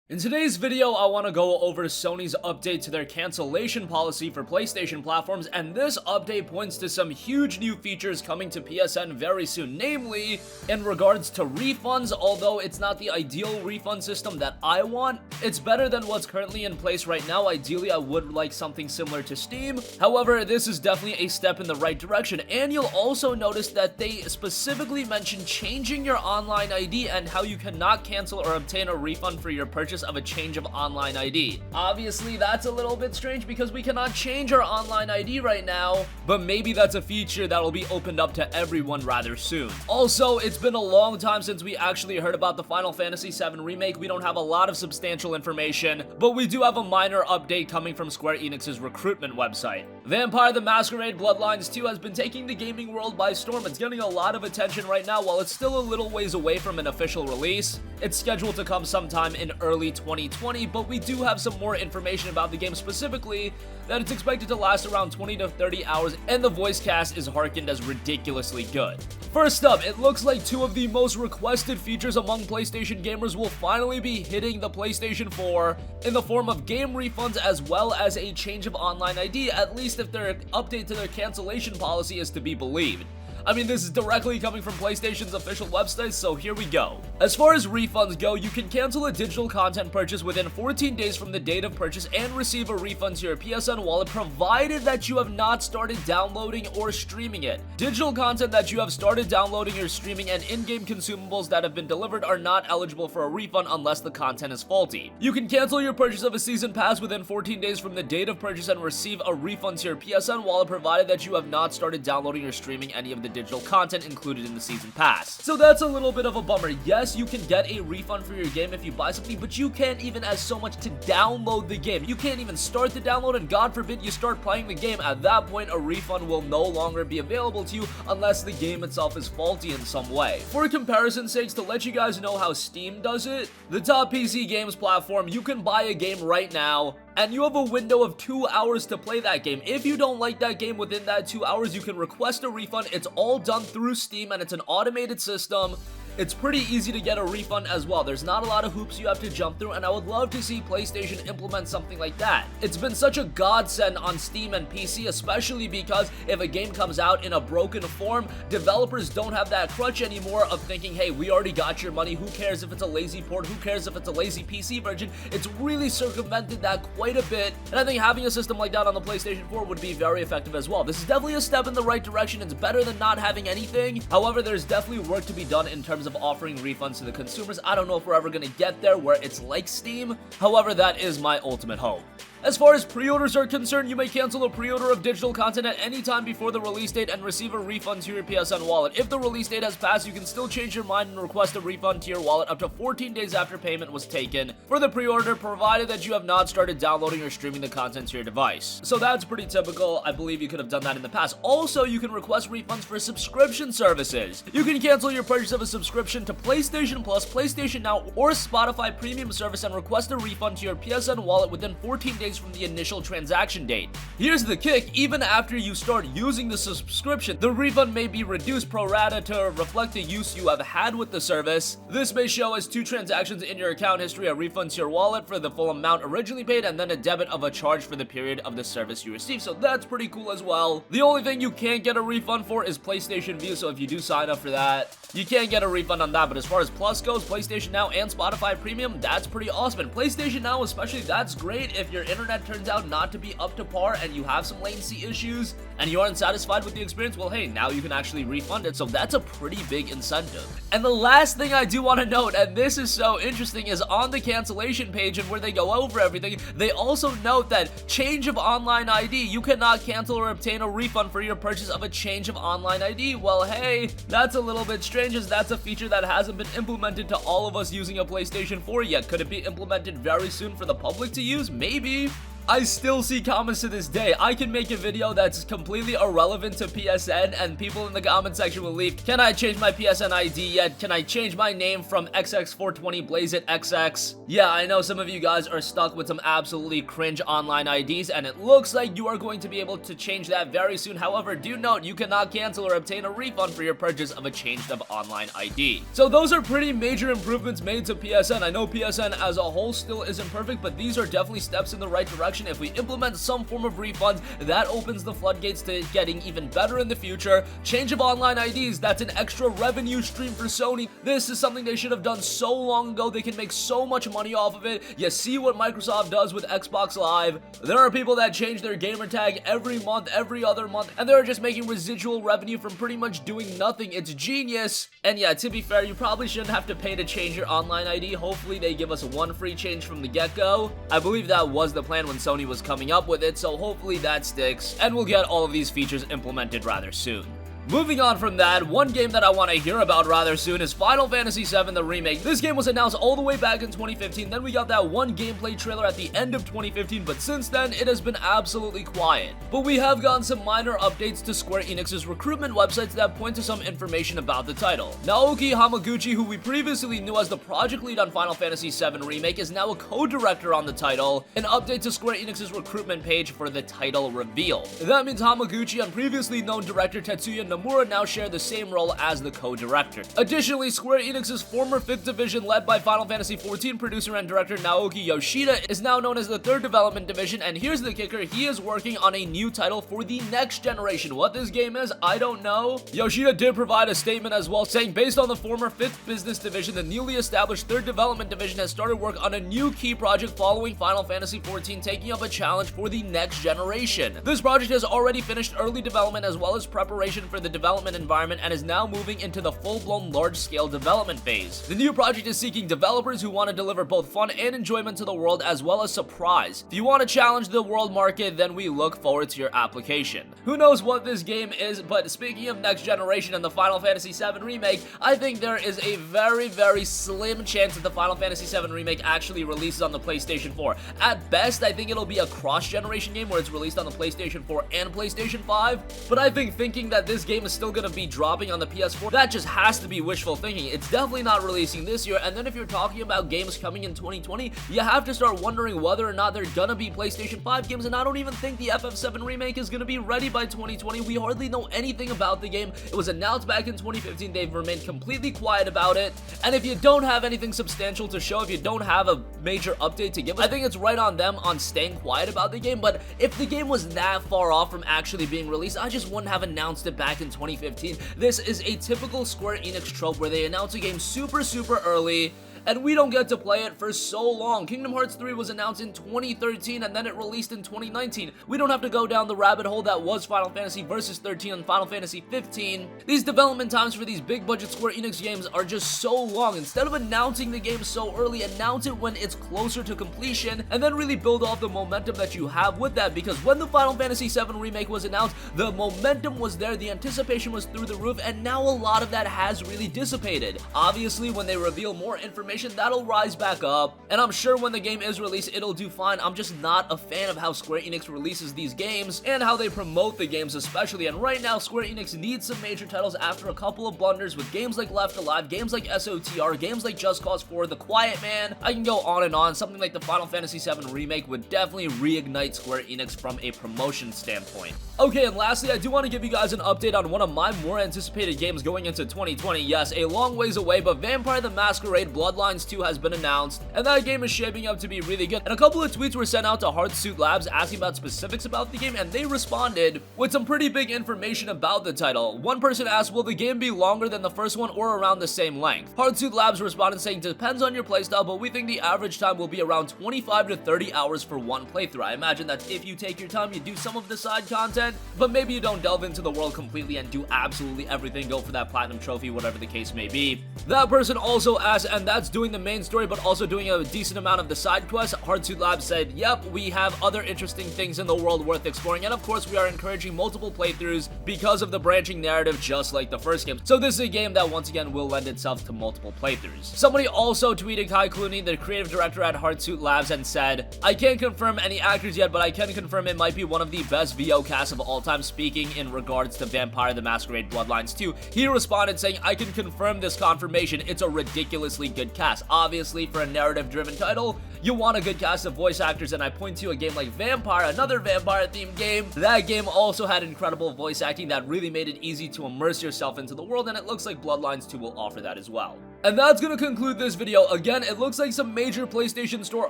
In today's video, I want to go over Sony's update to their cancellation policy for PlayStation platforms, and this update points to some huge new features coming to PSN very soon, namely, in regards to refunds. Although it's not the ideal refund system that I want, it's better than what's currently in place right now. Ideally, I would like something similar to Steam. However, this is definitely a step in the right direction, and you'll also notice that they specifically mention changing your online ID and how you cannot cancel or obtain a refund for your purchase of a change of online ID. Obviously, that's a little bit strange because we cannot change our online ID right now, but maybe that's a feature that will be opened up to everyone rather soon. Also, it's been a long time since we actually heard about the Final Fantasy VII Remake. We don't have a lot of substantial information, but we do have a minor update coming from Square Enix's recruitment website. Vampire the Masquerade Bloodlines 2 has been taking the gaming world by storm. It's getting a lot of attention right now. While it's still a little ways away from an official release, it's scheduled to come sometime in early 2020, but we do have some more information about the game, specifically that it's expected to last around 20 to 30 hours, and the voice cast is harkened as ridiculously good. First up, it looks like two of the most requested features among PlayStation gamers will finally be hitting the PlayStation 4 in the form of game refunds as well as a change of online ID, at least if their update to their cancellation policy is to be believed. I mean, this is directly coming from PlayStation's official website, so here we go. As far as refunds go, you can cancel a digital content purchase within 14 days from the date of purchase and receive a refund to your PSN wallet, provided that you have not started downloading or streaming it. Digital content that you have started downloading or streaming and in-game consumables that have been delivered are not eligible for a refund unless the content is faulty. You can cancel your purchase of a season pass within 14 days from the date of purchase and receive a refund to your PSN wallet, provided that you have not started downloading or streaming any of the digital content included in the season pass. So that's a little bit of a bummer. Yes, you can get a refund for your game if you buy something, but you can't even as so much to download the game. You can't even start the download, and God forbid you start playing the game. At that point, a refund will no longer be available to you unless the game itself is faulty in some way. For comparison's sakes, to let you guys know how Steam does it, the top PC games platform, you can buy a game right now, and you have a window of 2 hours to play that game. If you don't like that game within that 2 hours, you can request a refund. It's all done through Steam, and it's an automated system. It's pretty easy to get a refund as well. There's not a lot of hoops you have to jump through, and I would love to see PlayStation implement something like that. It's been such a godsend on Steam and PC, especially because if a game comes out in a broken form, developers don't have that crutch anymore of thinking, hey, we already got your money, who cares if it's a lazy port, who cares if it's a lazy PC version. It's really circumvented that quite a bit, and I think having a system like that on the PlayStation 4 would be very effective as well. This is definitely a step in the right direction. It's better than not having anything. However, there's definitely work to be done in terms of offering refunds to the consumers. I don't know if we're ever going to get there where it's like Steam. However, that is my ultimate hope. As far as pre-orders are concerned, you may cancel a pre-order of digital content at any time before the release date and receive a refund to your PSN wallet. If the release date has passed, you can still change your mind and request a refund to your wallet up to 14 days after payment was taken for the pre-order, provided that you have not started downloading or streaming the content to your device. So that's pretty typical. I believe you could have done that in the past. Also, you can request refunds for subscription services. You can cancel your purchase of a subscription to PlayStation Plus, PlayStation Now, or Spotify Premium service and request a refund to your PSN wallet within 14 days from the initial transaction date. Here's the kick: even after you start using the subscription, the refund may be reduced pro rata to reflect the use you have had with the service. This may show as 2 transactions in your account history, a refund to your wallet for the full amount originally paid, and then a debit of a charge for the period of the service you received. So that's pretty cool as well. The only thing you can't get a refund for is PlayStation View, so if you do sign up for that, you can't get a refund on that. But as far as Plus goes, PlayStation Now and Spotify Premium, that's pretty awesome. And PlayStation Now especially, that's great if your internet turns out not to be up to par and you have some latency issues and you aren't satisfied with the experience. Well, hey, now you can actually refund it, so that's a pretty big incentive. And the last thing I do want to note, and this is so interesting, is on the cancellation page and where they go over everything, they also note that change of online ID, you cannot cancel or obtain a refund for your purchase of a change of online ID. Well, hey, that's a little bit strange, as that's a feature that hasn't been implemented to all of us using a PlayStation 4 yet. Could it be implemented very soon for the public to use? Maybe. I still see comments to this day. I can make a video that's completely irrelevant to PSN and people in the comment section will leave, can I change my PSN ID yet? Can I change my name from XX420 Blaze It XX? Yeah, I know some of you guys are stuck with some absolutely cringe online IDs, and it looks like you are going to be able to change that very soon. However, do note you cannot cancel or obtain a refund for your purchase of a changed up online ID. So those are pretty major improvements made to PSN. I know PSN as a whole still isn't perfect, but these are definitely steps in the right direction. If we implement some form of refunds, that opens the floodgates to getting even better in the future. Change of online IDs, that's an extra revenue stream for Sony. This is something they should have done so long ago. They can make so much money off of it. You see what Microsoft does with Xbox Live. There are people that change their gamer tag every month, every other month, and they're just making residual revenue from pretty much doing nothing. It's genius. And yeah, to be fair, you probably shouldn't have to pay to change your online ID. Hopefully they give us one free change from the get-go. I believe that was the plan when Sony was coming up with it, so hopefully that sticks, and we'll get all of these features implemented rather soon. Moving on from that, one game that I want to hear about rather soon is Final Fantasy VII The Remake. This game was announced all the way back in 2015, then we got that one gameplay trailer at the end of 2015, but since then, it has been absolutely quiet. But we have gotten some minor updates to Square Enix's recruitment websites that point to some information about the title. Naoki Hamaguchi, who we previously knew as the project lead on Final Fantasy VII Remake, is now a co-director on the title, an update to Square Enix's recruitment page for the title reveal. That means Hamaguchi and previously known director Tetsuya Nomura now share the same role as the co-director. Additionally, Square Enix's former 5th division led by Final Fantasy XIV producer and director Naoki Yoshida is now known as the 3rd development division, and here's the kicker, he is working on a new title for the next generation. What this game is, I don't know. Yoshida did provide a statement as well, saying based on the former 5th business division, the newly established 3rd development division has started work on a new key project following Final Fantasy XIV, taking up a challenge for the next generation. This project has already finished early development as well as preparation for the development environment and is now moving into the full-blown large-scale development phase. The new project is seeking developers who want to deliver both fun and enjoyment to the world as well as surprise. If you want to challenge the world market, then we look forward to your application. Who knows what this game is, but speaking of next generation and the Final Fantasy VII Remake, I think there is a very slim chance that the Final Fantasy VII Remake actually releases on the PlayStation 4. At best, I think it'll be a cross-generation game where it's released on the PlayStation 4 and PlayStation 5, but I think thinking that this game is still gonna be dropping on the PS4, that just has to be wishful thinking. It's definitely not releasing this year, and then if you're talking about games coming in 2020, you have to start wondering whether or not they're gonna be PlayStation 5 games, and I don't even think the FF7 Remake is gonna be ready by 2020. We hardly know anything about the game. It was announced back in 2015, they've remained completely quiet about it, and if you don't have anything substantial to show, if you don't have a major update to give us, I think it's right on them on staying quiet about the game. But if the game was that far off from actually being released, I just wouldn't have announced it back in 2015. This is a typical Square Enix trope where they announce a game super early, and we don't get to play it for so long. Kingdom Hearts 3 was announced in 2013 and then it released in 2019. We don't have to go down the rabbit hole that was Final Fantasy Versus 13 and Final Fantasy 15. These development times for these big budget Square Enix games are just so long. Instead of announcing the game so early, announce it when it's closer to completion and then really build off the momentum that you have with that, because when the Final Fantasy VII Remake was announced, the momentum was there, the anticipation was through the roof, and now a lot of that has really dissipated. Obviously, when they reveal more information, that'll rise back up, and I'm sure when the game is released, it'll do fine. I'm just not a fan of how Square Enix releases these games and how they promote the games especially, and right now Square Enix needs some major titles after a couple of blunders with games like Left Alive, games like SOTR, games like Just Cause 4, The Quiet Man. I can go on and on. Something like the Final Fantasy VII Remake would definitely reignite Square Enix from a promotion standpoint. Okay, and lastly, I do want to give you guys an update on one of my more anticipated games going into 2020. Yes, a long ways away, but Vampire the Masquerade Bloodlines 2 has been announced, and that game is shaping up to be really good. And a couple of tweets were sent out to Hardsuit Labs asking about specifics about the game, and they responded with some pretty big information about the title. One person asked, will the game be longer than the first one or around the same length? Hardsuit Labs responded saying, depends on your playstyle, but we think the average time will be around 25 to 30 hours for one playthrough. I imagine that if you take your time, you do some of the side content, but maybe you don't delve into the world completely and do absolutely everything, go for that platinum trophy, whatever the case may be. That person also asked, and that's doing the main story, but also doing a decent amount of the side quests, Hardsuit Labs said, yep, we have other interesting things in the world worth exploring, and of course we are encouraging multiple playthroughs because of the branching narrative, just like the first game. So this is a game that once again will lend itself to multiple playthroughs. Somebody also tweeted Kai Clooney, the creative director at Hardsuit Labs, and said, I can't confirm any actors yet, but I can confirm it might be one of the best VO casts of all time, speaking in regards to Vampire the Masquerade Bloodlines 2. He responded saying, I can confirm this confirmation, it's a ridiculously good cast. Obviously, for a narrative-driven title, you want a good cast of voice actors, and I point to a game like Vampire, another vampire-themed game. That game also had incredible voice acting that really made it easy to immerse yourself into the world, and it looks like Bloodlines 2 will offer that as well. And that's gonna conclude this video. Again, it looks like some major PlayStation Store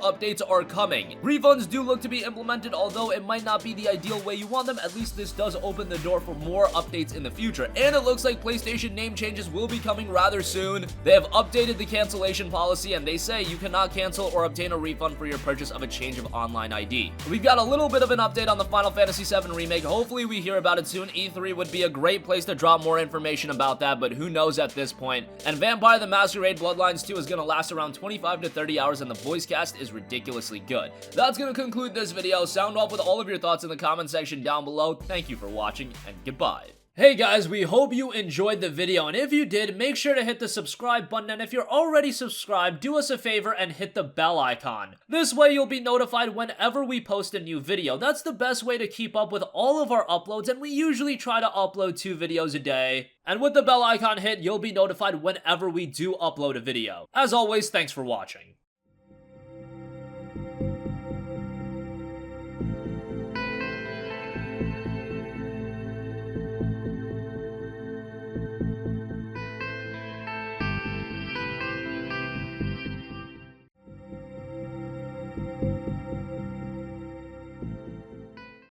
updates are coming. Refunds do look to be implemented, although it might not be the ideal way you want them. At least this does open the door for more updates in the future. And it looks like PlayStation name changes will be coming rather soon. They have updated the cancellation policy, and they say you cannot cancel or obtain a refund for your purchase of a change of online ID. We've got a little bit of an update on the Final Fantasy VII Remake. Hopefully we hear about it soon. E3 would be a great place to drop more information about that, but who knows at this point. And Vampire the Masquerade Bloodlines 2 is going to last around 25 to 30 hours, and the voice cast is ridiculously good. That's going to conclude this video. Sound off with all of your thoughts in the comment section down below. Thank you for watching, and goodbye. Hey guys, we hope you enjoyed the video, and if you did, make sure to hit the subscribe button, and if you're already subscribed, do us a favor and hit the bell icon. This way you'll be notified whenever we post a new video. That's the best way to keep up with all of our uploads, and we usually try to upload 2 videos a day. And with the bell icon hit, you'll be notified whenever we do upload a video. As always, thanks for watching.